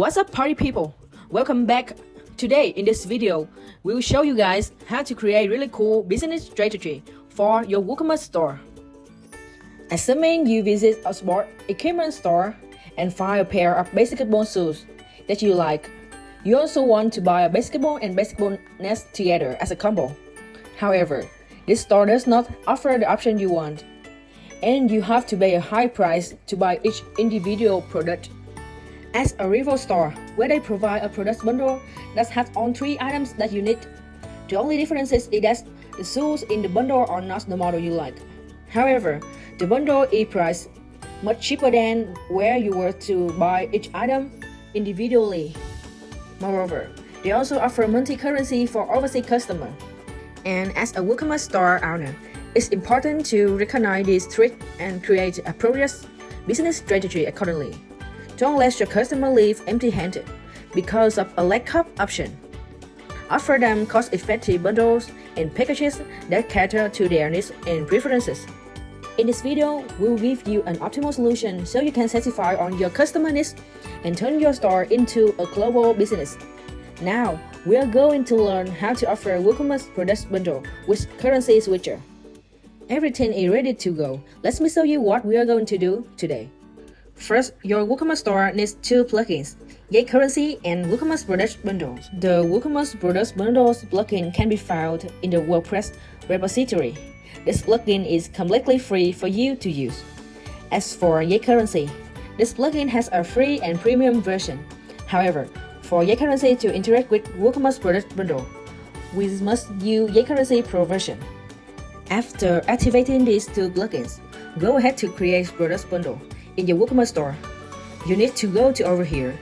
What's up, party people? Welcome back. Today in this video, we will show you guys how to create really cool business strategy for your WooCommerce store. Assuming you visit a sport equipment store and find a pair of basketball shoes that you like, you also want to buy a basketball and basketball net together as a combo. However, this store does not offer the option you want, and you have to pay a high price to buy each individual product. As a rival store, where they provide a product bundle that has all three items that you need. The only difference is that the shoes in the bundle are not the model you like. However, the bundle is priced much cheaper than where you were to buy each item individually. Moreover, they also offer multi-currency for overseas customers. And as a WooCommerce store owner, it's important to recognize this trick and create a appropriate business strategy accordingly. Don't let your customer leave empty-handed because of a lack of option. Offer them cost-effective bundles and packages that cater to their needs and preferences. In this video, we will give you an optimal solution so you can satisfy on your customer needs and turn your store into a global business. Now, we are going to learn how to offer WooCommerce product bundle with currency switcher. Everything is ready to go. Let me show you what we are going to do today. First, your WooCommerce store needs two plugins, YayCurrency and WooCommerce Product Bundles. The WooCommerce Product Bundles plugin can be found in the WordPress repository. This plugin is completely free for you to use. As for YayCurrency, this plugin has a free and premium version. However, for YayCurrency to interact with WooCommerce Product Bundle, we must use YayCurrency Pro version. After activating these two plugins, go ahead to create Product Bundle. In your WooCommerce store, you need to go to over here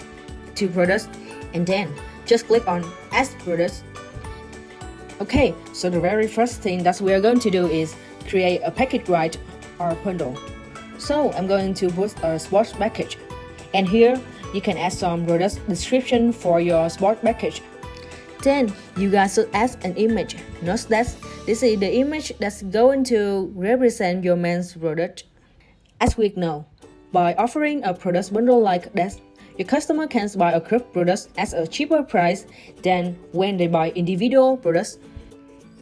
to products and then just click on add products. Okay, so the very first thing that we are going to do is create a package right or bundle. So I'm going to put a sports package, and here you can add some product description for your sport package. Then you guys should add an image. Note that this is the image that's going to represent your main product. As we know, by offering a product bundle like that, your customer can buy a group product at a cheaper price than when they buy individual products.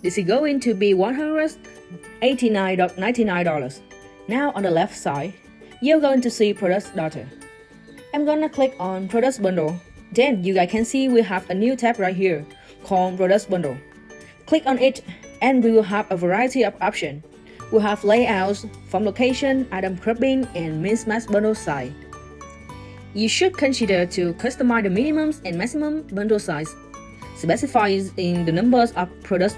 This is going to be $189.99. Now on the left side, you're going to see product data. I'm gonna click on product bundle. Then you guys can see we have a new tab right here called product bundle. Click on it and we will have a variety of options. We have layouts, from location, item grouping, and mismatch bundle size. You should consider to customize the minimum and maximum bundle size. Specify in the numbers of products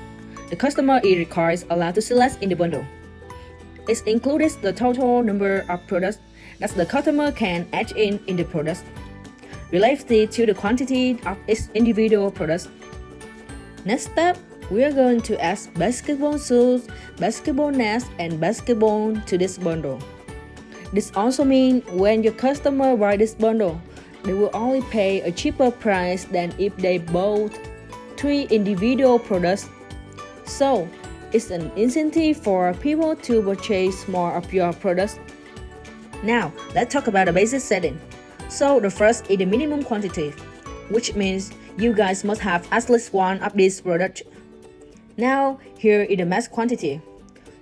the customer is required allowed to select in the bundle. It includes the total number of products that the customer can add in the product, related to the quantity of its individual products. Next step, we are going to add basketball shoes, basketball nets, and basketball to this bundle. This also means when your customer buy this bundle, they will only pay a cheaper price than if they bought three individual products. So, it's an incentive for people to purchase more of your products. Now, let's talk about the basic setting. So, the first is the minimum quantity, which means you guys must have at least one of these products. Now, here is the max quantity.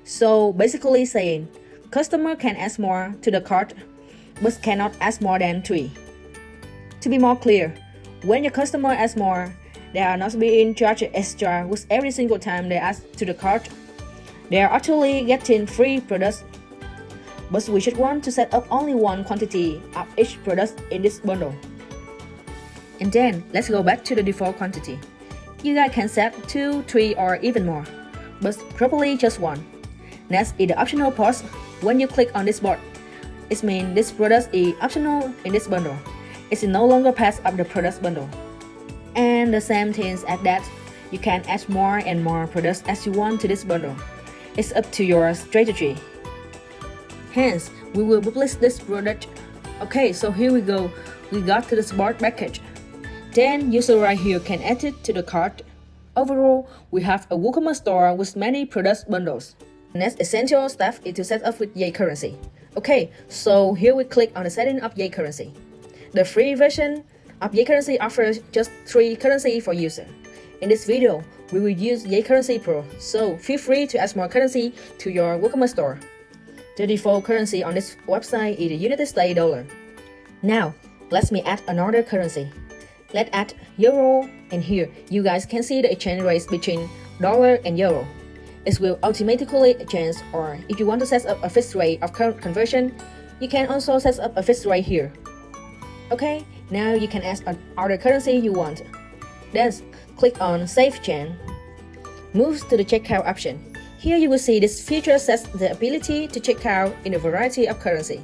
So basically saying, customer can add more to the cart, but cannot add more than 3. To be more clear, when your customer adds more, they are not being charged extra with every single time they add to the cart. They are actually getting free products. But we should want to set up only one quantity of each product in this bundle. And then, let's go back to the default quantity. You guys can set 2, 3, or even more, but probably just one. Next is the optional post. When you click on this box, it means this product is optional in this bundle. It's no longer part of the product bundle. And the same things as that, you can add more and more products as you want to this bundle. It's up to your strategy. Hence, we will publish this product. Okay, so here we go. We got to the sport package. Then user right here can add it to the cart. Overall, we have a WooCommerce store with many product bundles. Next essential step is to set up with YayCurrency. Okay, so here we click on the setting of YayCurrency. The free version Ye Currency offers just 3 currency for user. In this video, we will use Ye Currency Pro, so feel free to add more currency to your WooCommerce store. The default currency on this website is the United States dollar. Now, let me add another currency. Let's add euro, and here you guys can see the exchange rates between dollar and euro. It will automatically change, or if you want to set up a fixed rate of conversion, you can also set up a fixed rate here. Okay, now you can add other currency you want. Then click on Save Change. Move to the checkout option. Here you will see this feature sets the ability to check out in a variety of currency.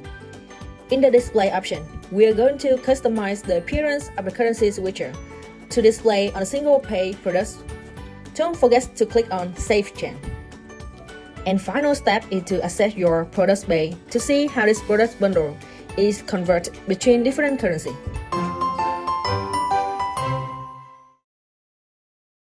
In the display option, we are going to customize the appearance of the currency switcher to display on a single page product. Don't forget to click on Save Change. And final step is to access your product base to see how this product bundle is converted between different currency.